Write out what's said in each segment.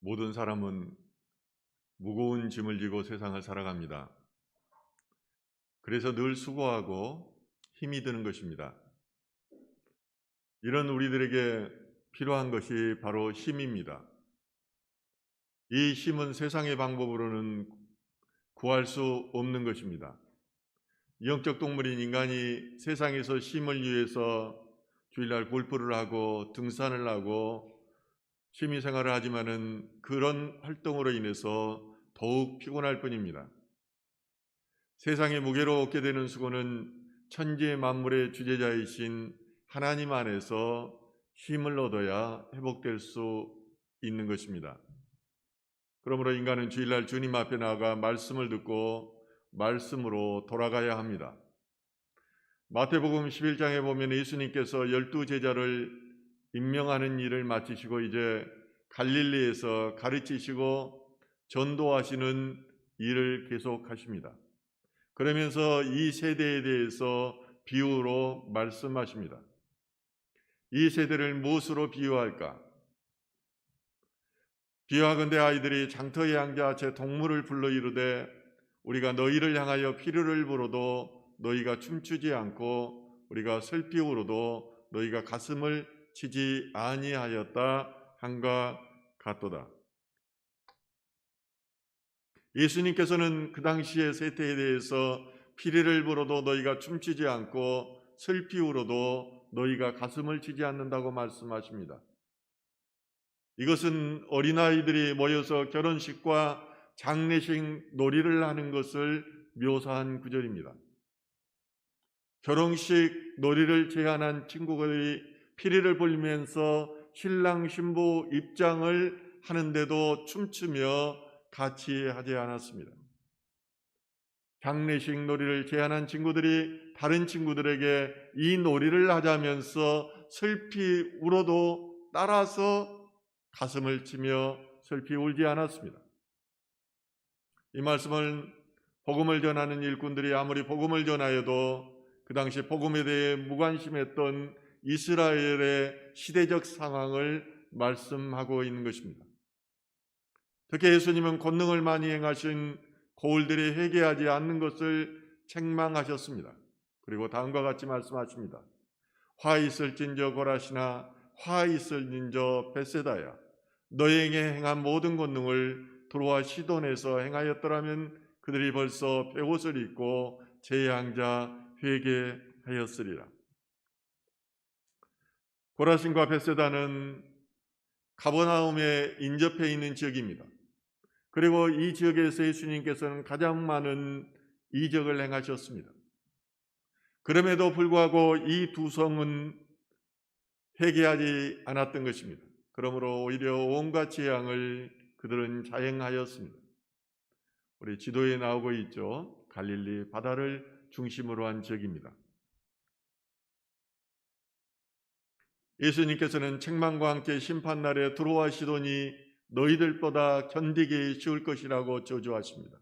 모든 사람은 무거운 짐을 지고 세상을 살아갑니다. 그래서 늘 수고하고 힘이 드는 것입니다. 이런 우리들에게 필요한 것이 바로 힘입니다. 이 힘은 세상의 방법으로는 구할 수 없는 것입니다. 영적 동물인 인간이 세상에서 쉼을 위해서 주일날 골프를 하고 등산을 하고 취미생활을 하지만은 그런 활동으로 인해서 더욱 피곤할 뿐입니다. 세상의 무게로 얻게 되는 수고는 천지 만물의 주재자이신 하나님 안에서 힘을 얻어야 회복될 수 있는 것입니다. 그러므로 인간은 주일날 주님 앞에 나아가 말씀을 듣고 말씀으로 돌아가야 합니다. 마태복음 11장에 보면 예수님께서 12제자를 임명하는 일을 마치시고 이제 갈릴리에서 가르치시고 전도하시는 일을 계속하십니다. 그러면서 이 세대에 대해서 비유로 말씀하십니다. 이 세대를 무엇으로 비유할까? 비유하건대 아이들이 장터에 앉아 제 동물을 불러 이르되 우리가 너희를 향하여 피르를 불어도 너희가 춤추지 않고 우리가 슬피 울어도 너희가 가슴을 치지 아니하였다 한과 같도다. 예수님께서는 그 당시의 세태에 대해서 피리를 불어도 너희가 춤추지 않고 슬피 울어도 너희가 가슴을 치지 않는다고 말씀하십니다. 이것은 어린아이들이 모여서 결혼식과 장례식 놀이를 하는 것을 묘사한 구절입니다. 결혼식 놀이를 제안한 친구들이 피리를 불면서 신랑 신부 입장을 하는데도 춤추며 같이 하지 않았습니다. 장례식 놀이를 제안한 친구들이 다른 친구들에게 이 놀이를 하자면서 슬피 울어도 따라서 가슴을 치며 슬피 울지 않았습니다. 이 말씀은 복음을 전하는 일꾼들이 아무리 복음을 전하여도 그 당시 복음에 대해 무관심했던 이스라엘의 시대적 상황을 말씀하고 있는 것입니다. 특히 예수님은 권능을 많이 행하신 고을들이 회개하지 않는 것을 책망하셨습니다. 그리고 다음과 같이 말씀하십니다. 화 있을진저 고라시나 화 있을진저 벳세다야 너희에게 행한 모든 권능을 두로와 시돈에서 행하였더라면 그들이 벌써 베옷을 입고 제양자 회개하였으리라. 고라신과 벳세다는 가버나움에 인접해 있는 지역입니다. 그리고 이 지역에서 예수님께서는 가장 많은 이적을 행하셨습니다. 그럼에도 불구하고 이 두 성은 회개하지 않았던 것입니다. 그러므로 오히려 온갖 재앙을 그들은 자행하였습니다. 우리 지도에 나오고 있죠. 갈릴리 바다를 중심으로 한 지역입니다. 예수님께서는 책망과 함께 심판날에 두로와 시돈이 너희들보다 견디기 쉬울 것이라고 저주하십니다.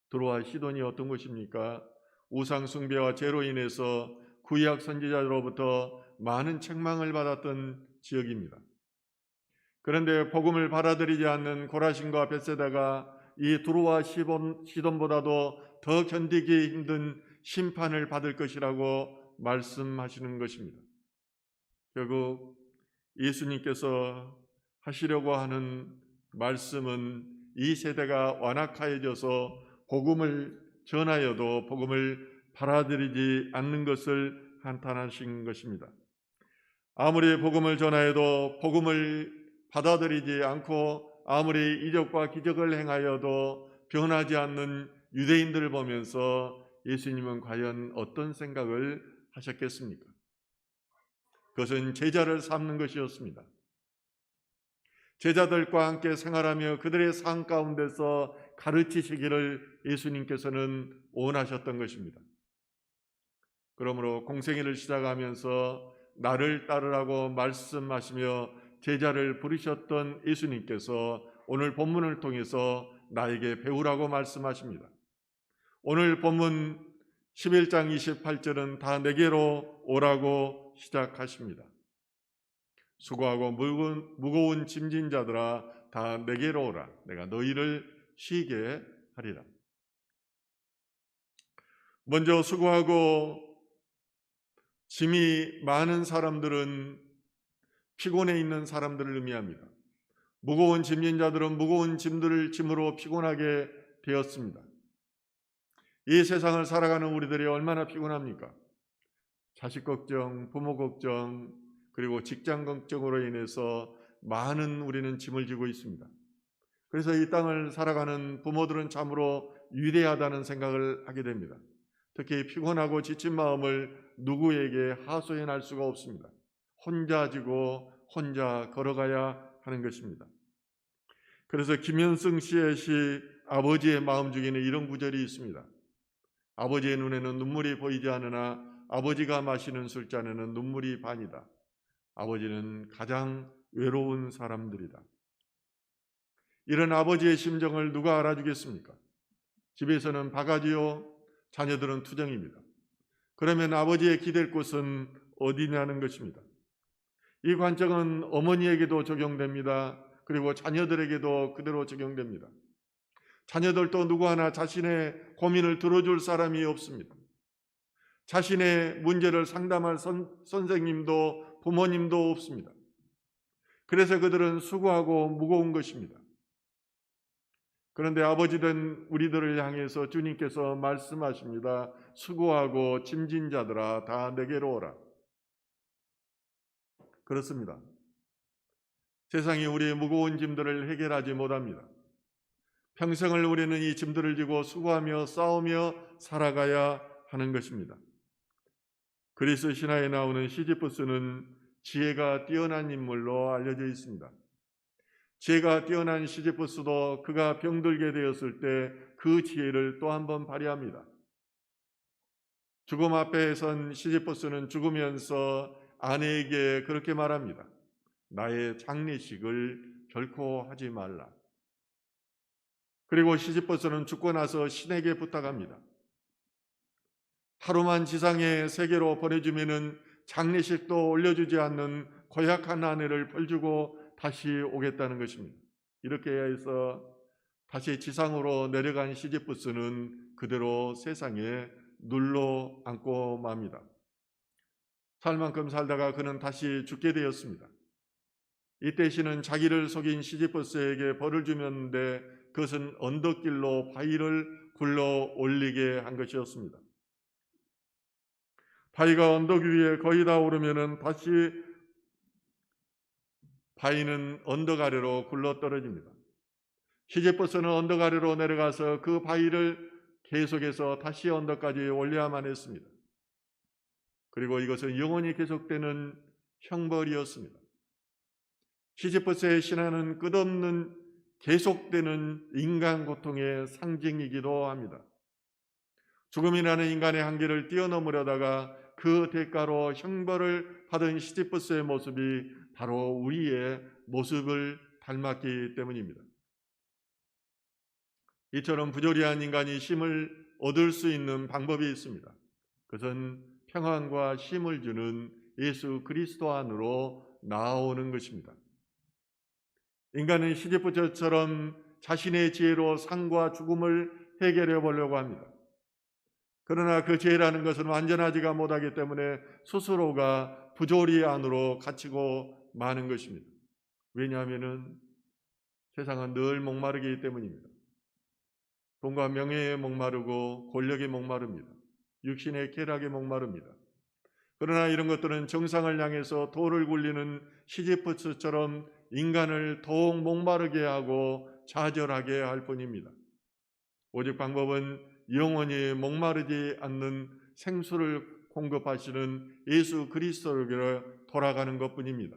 두로와 시돈이 어떤 것입니까? 우상 숭배와 죄로 인해서 구약 선지자로부터 많은 책망을 받았던 지역입니다. 그런데 복음을 받아들이지 않는 고라신과 벳세다가 이 두로와 시돈보다도 더 견디기 힘든 심판을 받을 것이라고 말씀하시는 것입니다. 결국 예수님께서 하시려고 하는 말씀은 이 세대가 완악하여져서 복음을 전하여도 복음을 받아들이지 않는 것을 한탄하신 것입니다. 아무리 복음을 전하여도 복음을 받아들이지 않고 아무리 이적과 기적을 행하여도 변하지 않는 유대인들을 보면서 예수님은 과연 어떤 생각을 하셨겠습니까? 그것은 제자를 삼는 것이었습니다. 제자들과 함께 생활하며 그들의 삶 가운데서 가르치시기를 예수님께서는 원하셨던 것입니다. 그러므로 공생애를 시작하면서 나를 따르라고 말씀하시며 제자를 부르셨던 예수님께서 오늘 본문을 통해서 나에게 배우라고 말씀하십니다. 오늘 본문 11장 28절은 다 내게로 오라고 시작하십니다. 수고하고 무거운 짐진 자들아 다 내게로 오라. 내가 너희를 쉬게 하리라. 먼저 수고하고 짐이 많은 사람들은 피곤해 있는 사람들을 의미합니다. 무거운 짐진 자들은 무거운 짐들을 짐으로 피곤하게 되었습니다. 이 세상을 살아가는 우리들이 얼마나 피곤합니까? 자식 걱정, 부모 걱정, 그리고 직장 걱정으로 인해서 많은 우리는 짐을 지고 있습니다. 그래서 이 땅을 살아가는 부모들은 참으로 위대하다는 생각을 하게 됩니다. 특히 피곤하고 지친 마음을 누구에게 하소연할 수가 없습니다. 혼자 지고 혼자 걸어가야 하는 것입니다. 그래서 김현승 씨의 시 아버지의 마음 중에는 이런 구절이 있습니다. 아버지의 눈에는 눈물이 보이지 않으나 아버지가 마시는 술잔에는 눈물이 반이다. 아버지는 가장 외로운 사람들이다. 이런 아버지의 심정을 누가 알아주겠습니까? 집에서는 바가지요, 자녀들은 투정입니다. 그러면 아버지의 기댈 곳은 어디냐는 것입니다. 이 관점은 어머니에게도 적용됩니다. 그리고 자녀들에게도 그대로 적용됩니다. 자녀들도 누구 하나 자신의 고민을 들어줄 사람이 없습니다. 자신의 문제를 상담할 선생님도 부모님도 없습니다. 그래서 그들은 수고하고 무거운 것입니다. 그런데 아버지된 우리들을 향해서 주님께서 말씀하십니다. 수고하고 짐진 자들아 다 내게로 오라. 그렇습니다. 세상이 우리의 무거운 짐들을 해결하지 못합니다. 평생을 우리는 이 짐들을 지고 수고하며 싸우며 살아가야 하는 것입니다. 그리스 신화에 나오는 시지프스는 지혜가 뛰어난 인물로 알려져 있습니다. 지혜가 뛰어난 시지프스도 그가 병들게 되었을 때 그 지혜를 또 한 번 발휘합니다. 죽음 앞에 선 시지프스는 죽으면서 아내에게 그렇게 말합니다. 나의 장례식을 결코 하지 말라. 그리고 시지프스는 죽고 나서 신에게 부탁합니다. 하루만 지상의 세계로 보내주면은 장례식도 올려주지 않는 고약한 아내를 벌주고 다시 오겠다는 것입니다. 이렇게 해서 다시 지상으로 내려간 시지프스는 그대로 세상에 눌러 앉고 맙니다. 살 만큼 살다가 그는 다시 죽게 되었습니다. 이때 신은 자기를 속인 시지프스에게 벌을 주었는데 그것은 언덕길로 바위를 굴러 올리게 한 것이었습니다. 바위가 언덕 위에 거의 다 오르면은 다시 바위는 언덕 아래로 굴러 떨어집니다. 시지프스는 언덕 아래로 내려가서 그 바위를 계속해서 다시 언덕까지 올려야만 했습니다. 그리고 이것은 영원히 계속되는 형벌이었습니다. 시지프스의 신화는 끝없는 계속되는 인간 고통의 상징이기도 합니다. 죽음이라는 인간의 한계를 뛰어넘으려다가 그 대가로 형벌을 받은 시지프스의 모습이 바로 우리의 모습을 닮았기 때문입니다. 이처럼 부조리한 인간이 쉼을 얻을 수 있는 방법이 있습니다. 그것은 평안과 쉼을 주는 예수 그리스도 안으로 나아오는 것입니다. 인간은 시지프스처럼 자신의 지혜로 상과 죽음을 해결해 보려고 합니다. 그러나 그 지혜라는 것은 완전하지가 못하기 때문에 스스로가 부조리 안으로 갇히고 마는 것입니다. 왜냐하면 세상은 늘 목마르기 때문입니다. 돈과 명예에 목마르고 권력에 목마릅니다. 육신의 쾌락에 목마릅니다. 그러나 이런 것들은 정상을 향해서 돌을 굴리는 시지프스처럼 인간을 더욱 목마르게 하고 좌절하게 할 뿐입니다. 오직 방법은 영원히 목마르지 않는 생수를 공급하시는 예수 그리스도에게 돌아가는 것뿐입니다.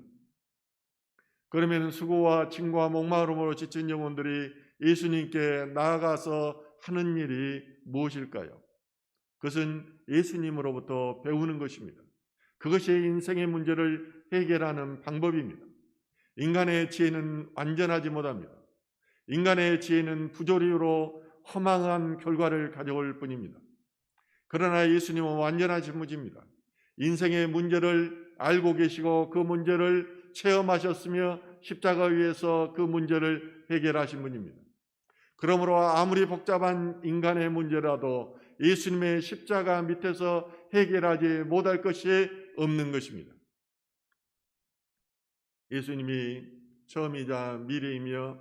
그러면 수고와 짐과 목마름으로 지친 영혼들이 예수님께 나아가서 하는 일이 무엇일까요? 그것은 예수님으로부터 배우는 것입니다. 그것이 인생의 문제를 해결하는 방법입니다. 인간의 지혜는 완전하지 못합니다. 인간의 지혜는 부조리로 허망한 결과를 가져올 뿐입니다. 그러나 예수님은 완전하신 분입니다. 인생의 문제를 알고 계시고 그 문제를 체험하셨으며 십자가 위에서 그 문제를 해결하신 분입니다. 그러므로 아무리 복잡한 인간의 문제라도 예수님의 십자가 밑에서 해결하지 못할 것이 없는 것입니다. 예수님이 처음이자 미래이며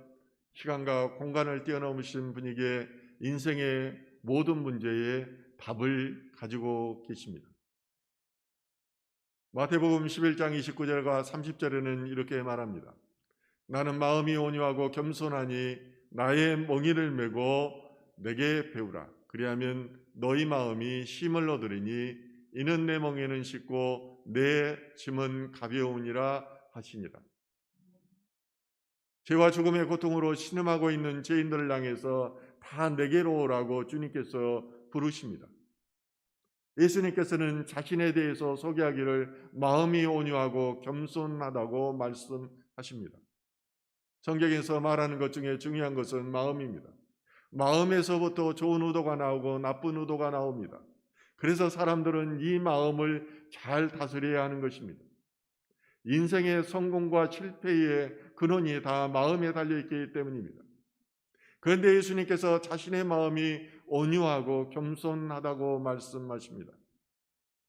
시간과 공간을 뛰어넘으신 분에게 인생의 모든 문제에 답을 가지고 계십니다. 마태복음 11장 29절과 30절에는 이렇게 말합니다. 나는 마음이 온유하고 겸손하니 나의 멍에를 메고 내게 배우라. 그리하면 너희 마음이 쉼을 얻으리니 이는 내 멍에는 쉽고 내 짐은 가벼우니라 하시니라. 죄와 죽음의 고통으로 신음하고 있는 죄인들을 향해서 다 내게로 오라고 주님께서 부르십니다. 예수님께서는 자신에 대해서 소개하기를 마음이 온유하고 겸손하다고 말씀하십니다. 성경에서 말하는 것 중에 중요한 것은 마음입니다. 마음에서부터 좋은 의도가 나오고 나쁜 의도가 나옵니다. 그래서 사람들은 이 마음을 잘 다스려야 하는 것입니다. 인생의 성공과 실패의 근원이 다 마음에 달려있기 때문입니다. 그런데 예수님께서 자신의 마음이 온유하고 겸손하다고 말씀하십니다.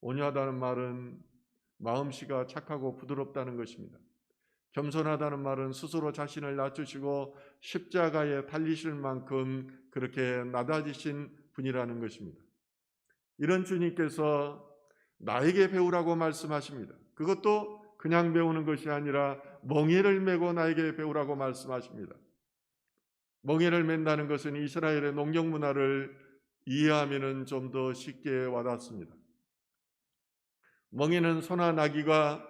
온유하다는 말은 마음씨가 착하고 부드럽다는 것입니다. 겸손하다는 말은 스스로 자신을 낮추시고 십자가에 달리실 만큼 그렇게 낮아지신 분이라는 것입니다. 이런 주님께서 나에게 배우라고 말씀하십니다. 그것도 그냥 배우는 것이 아니라 멍에를 메고 나에게 배우라고 말씀하십니다. 멍에를 맨다는 것은 이스라엘의 농경 문화를 이해하면 좀 더 쉽게 와닿습니다. 멍에는 소나 나귀가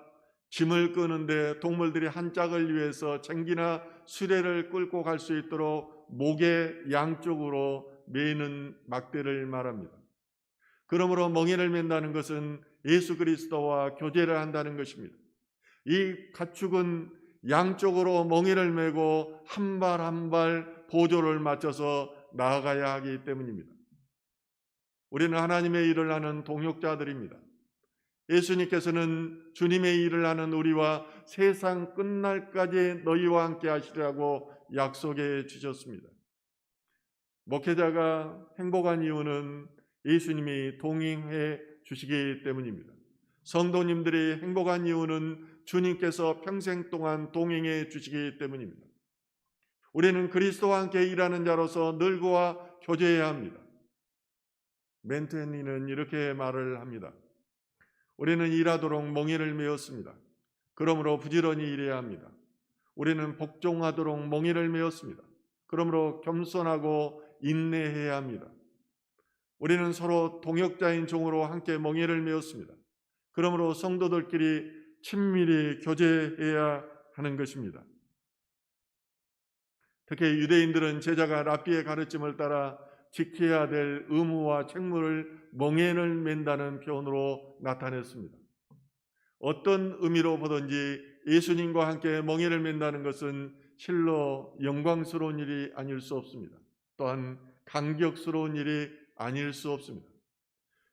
짐을 끄는데 동물들이 한 짝을 위해서 쟁기나 수레를 끌고 갈 수 있도록 목의 양쪽으로 매는 막대를 말합니다. 그러므로 멍에를 맨다는 것은 예수 그리스도와 교제를 한다는 것입니다. 이 가축은 양쪽으로 멍에를 메고 한 발 한 발 보조를 맞춰서 나아가야 하기 때문입니다. 우리는 하나님의 일을 하는 동역자들입니다. 예수님께서는 주님의 일을 하는 우리와 세상 끝날까지 너희와 함께 하시라고 약속해 주셨습니다. 목회자가 행복한 이유는 예수님이 동행해 주시기 때문입니다. 성도님들이 행복한 이유는 주님께서 평생 동안 동행해 주시기 때문입니다. 우리는 그리스도와 함께 일하는 자로서 늘 그와 교제해야 합니다. 멘테니는 이렇게 말을 합니다. 우리는 일하도록 멍에를 메었습니다. 그러므로 부지런히 일해야 합니다. 우리는 복종하도록 멍에를 메었습니다. 그러므로 겸손하고 인내해야 합니다. 우리는 서로 동역자인 종으로 함께 멍에를 메었습니다. 그러므로 성도들끼리 친밀히 교제해야 하는 것입니다. 특히 유대인들은 제자가 랍비의 가르침을 따라 지켜야 될 의무와 책무를 멍에를 맨다는 표현으로 나타냈습니다. 어떤 의미로 보든지 예수님과 함께 멍에를 맨다는 것은 실로 영광스러운 일이 아닐 수 없습니다. 또한 감격스러운 일이 아닐 수 없습니다.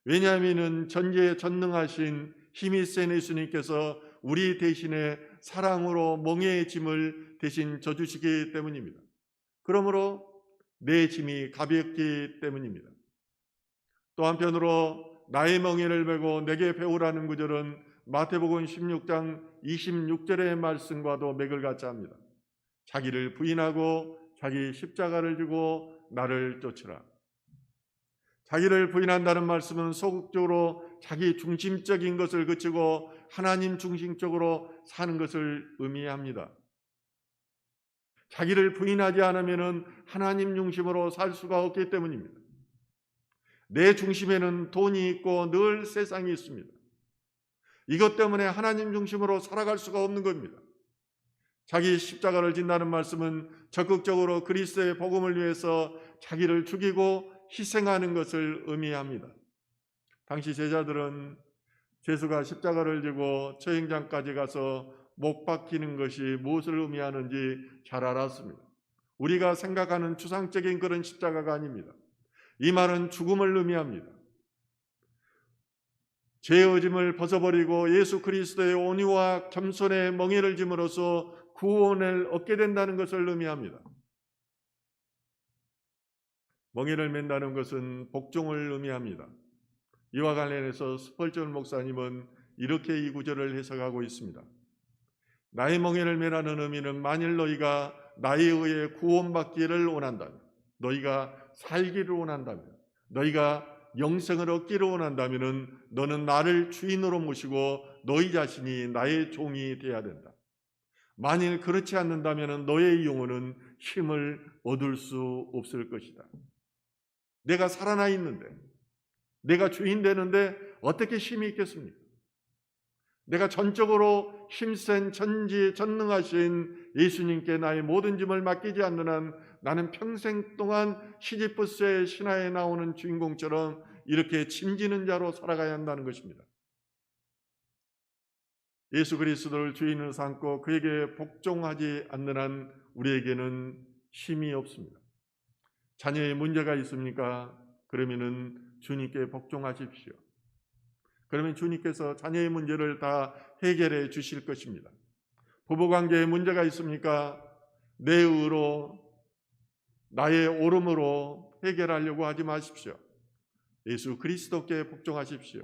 왜냐하면 전지에 전능하신 힘이 센 예수님께서 우리 대신에 사랑으로 멍에의 짐을 대신 져주시기 때문입니다. 그러므로 내 짐이 가볍기 때문입니다. 또 한편으로 나의 멍에를 메고 내게 배우라는 구절은 마태복음 16장 26절의 말씀과도 맥을 같이 합니다. 자기를 부인하고 자기 십자가를 지고 나를 쫓으라. 자기를 부인한다는 말씀은 소극적으로 자기 중심적인 것을 그치고 하나님 중심적으로 사는 것을 의미합니다. 자기를 부인하지 않으면 하나님 중심으로 살 수가 없기 때문입니다. 내 중심에는 돈이 있고 늘 세상이 있습니다. 이것 때문에 하나님 중심으로 살아갈 수가 없는 겁니다. 자기 십자가를 진다는 말씀은 적극적으로 그리스도의 복음을 위해서 자기를 죽이고 희생하는 것을 의미합니다. 당시 제자들은 예수가 십자가를 지고 처형장까지 가서 못 박히는 것이 무엇을 의미하는지 잘 알았습니다. 우리가 생각하는 추상적인 그런 십자가가 아닙니다. 이 말은 죽음을 의미합니다. 죄의 짐을 벗어버리고 예수 그리스도의 온유와 겸손의 멍에를 짐으로써 구원을 얻게 된다는 것을 의미합니다. 멍에를 맨다는 것은 복종을 의미합니다. 이와 관련해서 스펄전 목사님은 이렇게 이 구절을 해석하고 있습니다. 나의 멍에를 매라는 의미는 만일 너희가 나에 의해 구원받기를 원한다면, 너희가 살기를 원한다면, 너희가 영생을 얻기를 원한다면 너는 나를 주인으로 모시고 너희 자신이 나의 종이 되어야 된다. 만일 그렇지 않는다면 너의 영혼은 힘을 얻을 수 없을 것이다. 내가 살아나 있는데, 내가 주인 되는데 어떻게 힘이 있겠습니까? 내가 전적으로 힘센 전능하신 예수님께 나의 모든 짐을 맡기지 않는 한 나는 평생 동안 시지프스의 신화에 나오는 주인공처럼 이렇게 짐지는 자로 살아가야 한다는 것입니다. 예수 그리스도를 주인으로 삼고 그에게 복종하지 않는 한 우리에게는 힘이 없습니다. 자녀의 문제가 있습니까? 그러면은 주님께 복종하십시오. 그러면 주님께서 자녀의 문제를 다 해결해 주실 것입니다. 부부관계에 문제가 있습니까? 내 의로, 나의 옳음으로 해결하려고 하지 마십시오. 예수 그리스도께 복종하십시오.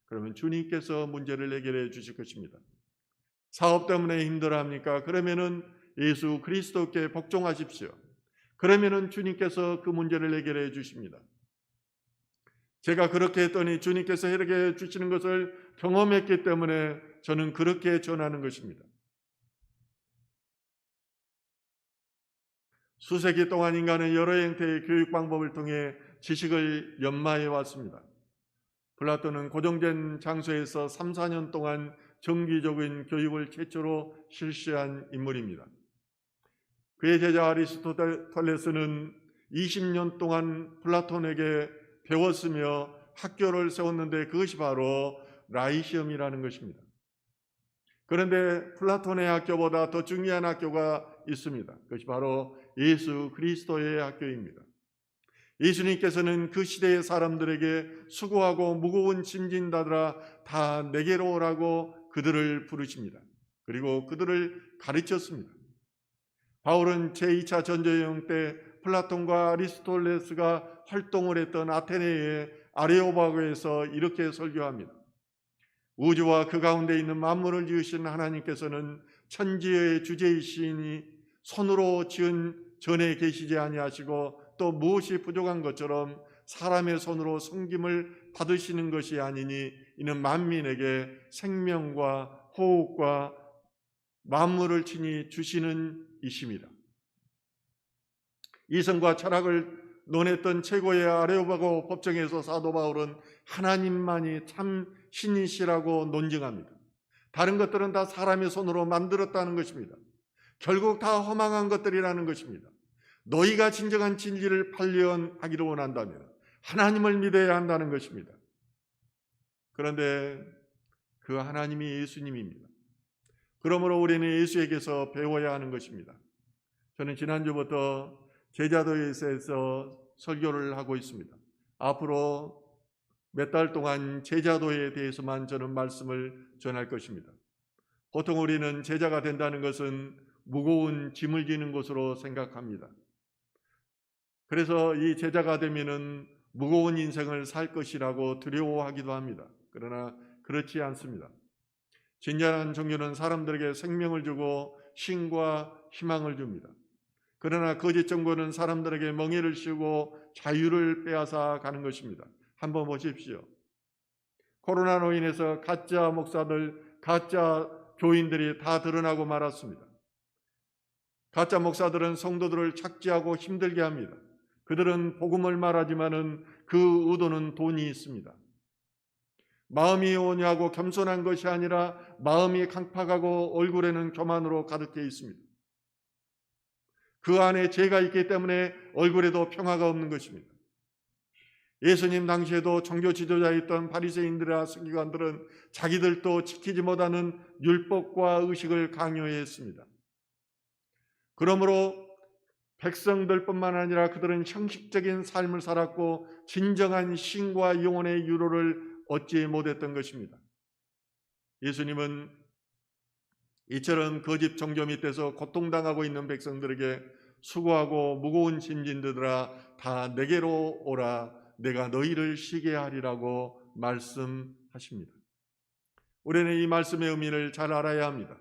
그러면 주님께서 문제를 해결해 주실 것입니다. 사업 때문에 힘들어합니까? 그러면은 예수 그리스도께 복종하십시오. 그러면은 주님께서 그 문제를 해결해 주십니다. 제가 그렇게 했더니 주님께서 해결해 주시는 것을 경험했기 때문에 저는 그렇게 전하는 것입니다. 수세기 동안 인간은 여러 형태의 교육 방법을 통해 지식을 연마해 왔습니다. 플라톤은 고정된 장소에서 3, 4년 동안 정기적인 교육을 최초로 실시한 인물입니다. 그의 제자 아리스토텔레스는 20년 동안 플라톤에게 배웠으며 학교를 세웠는데 그것이 바로 라이시엄이라는 것입니다. 그런데 플라톤의 학교보다 더 중요한 학교가 있습니다. 그것이 바로 예수 그리스도의 학교입니다. 예수님께서는 그 시대의 사람들에게 수고하고 무거운 짐진다들아 다 내게로 오라고 그들을 부르십니다. 그리고 그들을 가르쳤습니다. 바울은 제2차 전도여행 때 플라톤과 아리스토텔레스가 활동을 했던 아테네의 아레오파고에서 이렇게 설교합니다. 우주와 그 가운데 있는 만물을 지으신 하나님께서는 천지의 주제이시니 손으로 지은 전에 계시지 아니하시고 또 무엇이 부족한 것처럼 사람의 손으로 섬김을 받으시는 것이 아니니 이는 만민에게 생명과 호흡과 만물을 친히 주시는 이십니다. 이성과 철학을 논했던 최고의 아레오파고 법정에서 사도 바울은 하나님만이 참 신이시라고 논증합니다. 다른 것들은 다 사람의 손으로 만들었다는 것입니다. 결국 다 허망한 것들이라는 것입니다. 너희가 진정한 진리를 발견하기를 원한다면 하나님을 믿어야 한다는 것입니다. 그런데 그 하나님이 예수님입니다. 그러므로 우리는 예수에게서 배워야 하는 것입니다. 저는 지난주부터 제자도에서 설교를 하고 있습니다. 앞으로 몇 달 동안 제자도에 대해서만 저는 말씀을 전할 것입니다. 보통 우리는 제자가 된다는 것은 무거운 짐을 지는 것으로 생각합니다. 그래서 이 제자가 되면은 무거운 인생을 살 것이라고 두려워하기도 합니다. 그러나 그렇지 않습니다. 진정한 종교는 사람들에게 생명을 주고 신과 희망을 줍니다. 그러나 거짓 종교는 사람들에게 멍에를 씌우고 자유를 빼앗아 가는 것입니다. 한번 보십시오. 코로나로 인해서 가짜 목사들, 가짜 교인들이 다 드러나고 말았습니다. 가짜 목사들은 성도들을 착지하고 힘들게 합니다. 그들은 복음을 말하지만은 그 의도는 돈이 있습니다. 마음이 온유하고 겸손한 것이 아니라 마음이 강팍하고 얼굴에는 교만으로 가득해 있습니다. 그 안에 죄가 있기 때문에 얼굴에도 평화가 없는 것입니다. 예수님 당시에도 종교 지도자였던 바리새인들과 서기관들은 자기들도 지키지 못하는 율법과 의식을 강요했습니다. 그러므로 백성들뿐만 아니라 그들은 형식적인 삶을 살았고 진정한 신과 영혼의 유로를 얻지 못했던 것입니다. 예수님은 이처럼 거짓 종교 밑에서 고통당하고 있는 백성들에게 수고하고 무거운 짐진들아 다 내게로 오라 내가 너희를 쉬게 하리라고 말씀하십니다. 우리는 이 말씀의 의미를 잘 알아야 합니다.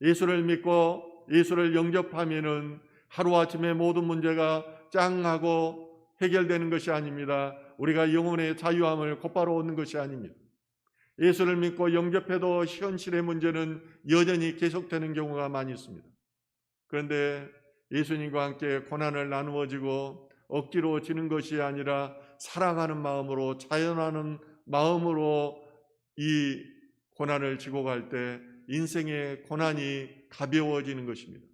예수를 믿고 예수를 영접하면은 하루아침에 모든 문제가 짱하고 해결되는 것이 아닙니다. 우리가 영혼의 자유함을 곧바로 얻는 것이 아닙니다. 예수를 믿고 영접해도 현실의 문제는 여전히 계속되는 경우가 많이 있습니다. 그런데 예수님과 함께 고난을 나누어지고 억지로 지는 것이 아니라 사랑하는 마음으로 자연하는 마음으로 이 고난을 지고 갈 때 인생의 고난이 가벼워지는 것입니다.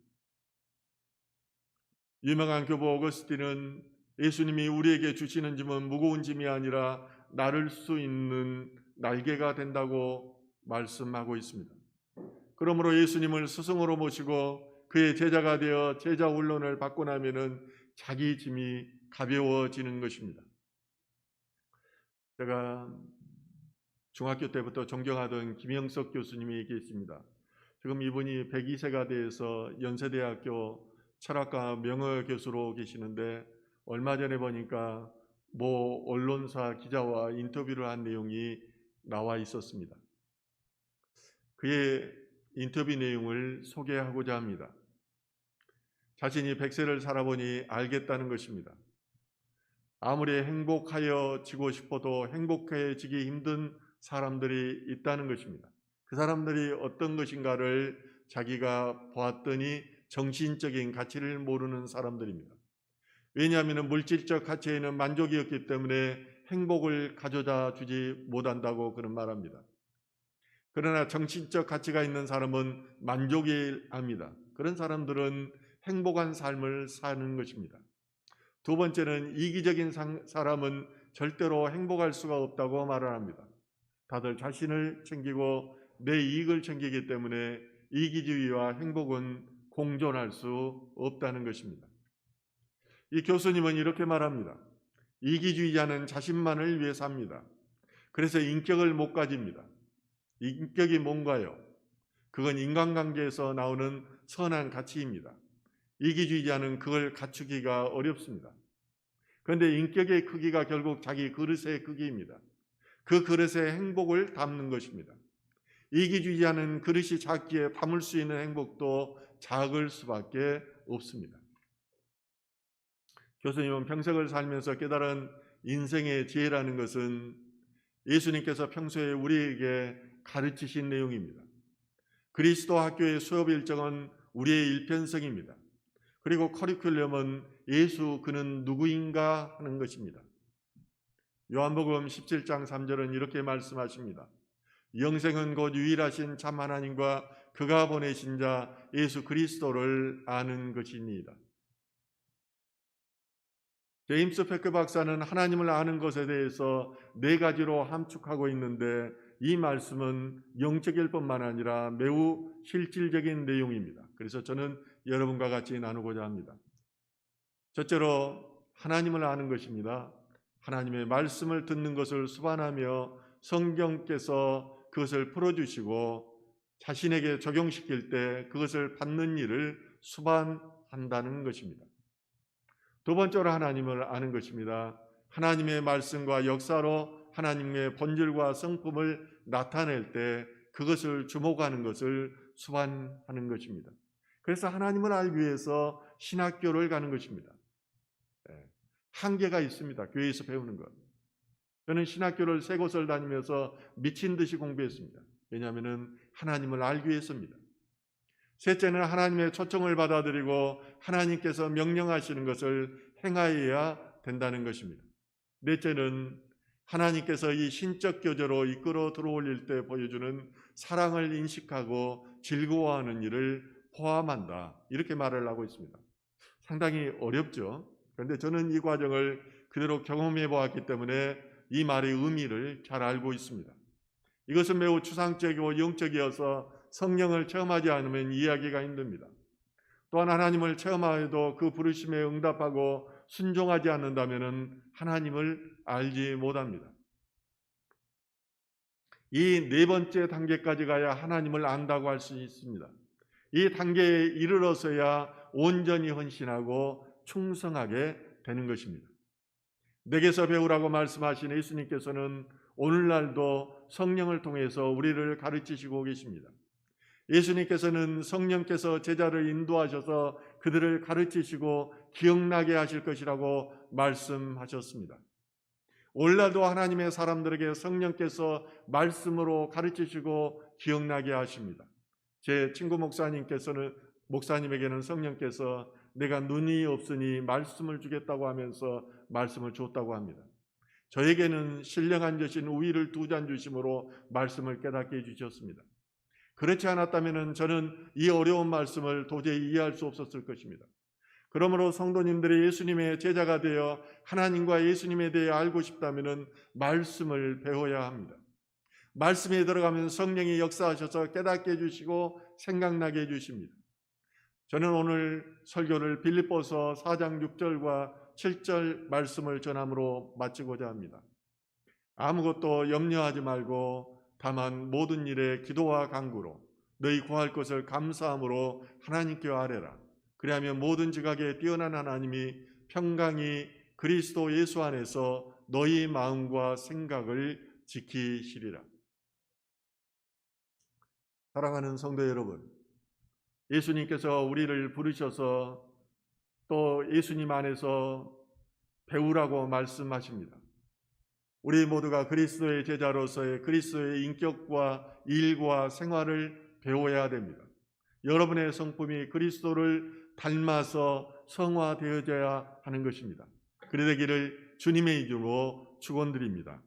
유명한 교부 어거스틴은 예수님이 우리에게 주시는 짐은 무거운 짐이 아니라 나를 수 있는 날개가 된다고 말씀하고 있습니다. 그러므로 예수님을 스승으로 모시고 그의 제자가 되어 제자 훈련을 받고 나면은 자기 짐이 가벼워지는 것입니다. 제가 중학교 때부터 존경하던 김영석 교수님이 계십니다. 지금 이분이 102세가 돼서 연세대학교 철학과 명예교수로 계시는데 얼마 전에 보니까 모 언론사 기자와 인터뷰를 한 내용이 나와 있었습니다. 그의 인터뷰 내용을 소개하고자 합니다. 자신이 100세를 살아보니 알겠다는 것입니다. 아무리 행복하여지고 싶어도 행복해지기 힘든 사람들이 있다는 것입니다. 그 사람들이 어떤 것인가를 자기가 보았더니 정신적인 가치를 모르는 사람들입니다. 왜냐하면 물질적 가치에는 만족이 없기 때문에 행복을 가져다 주지 못한다고 그런 말합니다. 그러나 정신적 가치가 있는 사람은 만족이 합니다. 그런 사람들은 행복한 삶을 사는 것입니다. 두 번째는 이기적인 사람은 절대로 행복할 수가 없다고 말을 합니다. 다들 자신을 챙기고 내 이익을 챙기기 때문에 이기주의와 행복은 공존할 수 없다는 것입니다. 이 교수님은 이렇게 말합니다. 이기주의자는 자신만을 위해 삽니다. 그래서 인격을 못 가집니다. 인격이 뭔가요? 그건 인간관계에서 나오는 선한 가치입니다. 이기주의자는 그걸 갖추기가 어렵습니다. 그런데 인격의 크기가 결국 자기 그릇의 크기입니다. 그 그릇에 행복을 담는 것입니다. 이기주의자는 그릇이 작기에 담을 수 있는 행복도 작을 수밖에 없습니다. 교수님은 평생을 살면서 깨달은 인생의 지혜라는 것은 예수님께서 평소에 우리에게 가르치신 내용입니다. 그리스도 학교의 수업 일정은 우리의 일편성입니다. 그리고 커리큘럼은 예수 그는 누구인가 하는 것입니다. 요한복음 17장 3절은 이렇게 말씀하십니다. 영생은 곧 유일하신 참 하나님과 그가 보내신 자 예수 그리스도를 아는 것이니이다. 제임스 패크 박사는 하나님을 아는 것에 대해서 4가지로 함축하고 있는데 이 말씀은 영적일 뿐만 아니라 매우 실질적인 내용입니다. 그래서 저는 여러분과 같이 나누고자 합니다. 첫째로 하나님을 아는 것입니다. 하나님의 말씀을 듣는 것을 수반하며 성경께서 그것을 풀어주시고 자신에게 적용시킬 때 그것을 받는 일을 수반한다는 것입니다. 두 번째로 하나님을 아는 것입니다. 하나님의 말씀과 역사로 하나님의 본질과 성품을 나타낼 때 그것을 주목하는 것을 수반하는 것입니다. 그래서 하나님을 알기 위해서 신학교를 가는 것입니다. 한계가 있습니다. 교회에서 배우는 것. 저는 신학교를 3곳을 다니면서 미친 듯이 공부했습니다. 왜냐하면 하나님을 알기 위해서입니다. 셋째는 하나님의 초청을 받아들이고 하나님께서 명령하시는 것을 행하여야 된다는 것입니다. 넷째는 하나님께서 이 신적 교제로 이끌어 들어올릴 때 보여주는 사랑을 인식하고 즐거워하는 일을 포함한다. 이렇게 말을 하고 있습니다. 상당히 어렵죠. 그런데 저는 이 과정을 그대로 경험해 보았기 때문에 이 말의 의미를 잘 알고 있습니다. 이것은 매우 추상적이고 영적이어서 성령을 체험하지 않으면 이해하기가 힘듭니다. 또한 하나님을 체험하여도 그 부르심에 응답하고 순종하지 않는다면 하나님을 알지 못합니다. 이 네 번째 단계까지 가야 하나님을 안다고 할 수 있습니다. 이 단계에 이르러서야 온전히 헌신하고 충성하게 되는 것입니다. 내게서 배우라고 말씀하신 예수님께서는 오늘날도 성령을 통해서 우리를 가르치시고 계십니다. 예수님께서는 성령께서 제자를 인도하셔서 그들을 가르치시고 기억나게 하실 것이라고 말씀하셨습니다. 오늘날도 하나님의 사람들에게 성령께서 말씀으로 가르치시고 기억나게 하십니다. 제 친구 목사님에게는 성령께서 내가 눈이 없으니 말씀을 주겠다고 하면서 말씀을 줬다고 합니다. 저에게는 신령한 젖인 우유를 2잔 주심으로 말씀을 깨닫게 해주셨습니다. 그렇지 않았다면 저는 이 어려운 말씀을 도저히 이해할 수 없었을 것입니다. 그러므로 성도님들이 예수님의 제자가 되어 하나님과 예수님에 대해 알고 싶다면 말씀을 배워야 합니다. 말씀에 들어가면 성령이 역사하셔서 깨닫게 해주시고 생각나게 해주십니다. 저는 오늘 설교를 빌립보서 4장 6절과 7절 말씀을 전함으로 마치고자 합니다. 아무것도 염려하지 말고 다만 모든 일에 기도와 간구로 너희 구할 것을 감사함으로 하나님께 아뢰라. 그리하면 모든 지각에 뛰어난 하나님이 평강이 그리스도 예수 안에서 너희 마음과 생각을 지키시리라. 사랑하는 성도 여러분, 예수님께서 우리를 부르셔서 또 예수님 안에서 배우라고 말씀하십니다. 우리 모두가 그리스도의 제자로서의 그리스도의 인격과 일과 생활을 배워야 됩니다. 여러분의 성품이 그리스도를 닮아서 성화되어져야 하는 것입니다. 그리 되기를 주님의 이름으로 축원드립니다.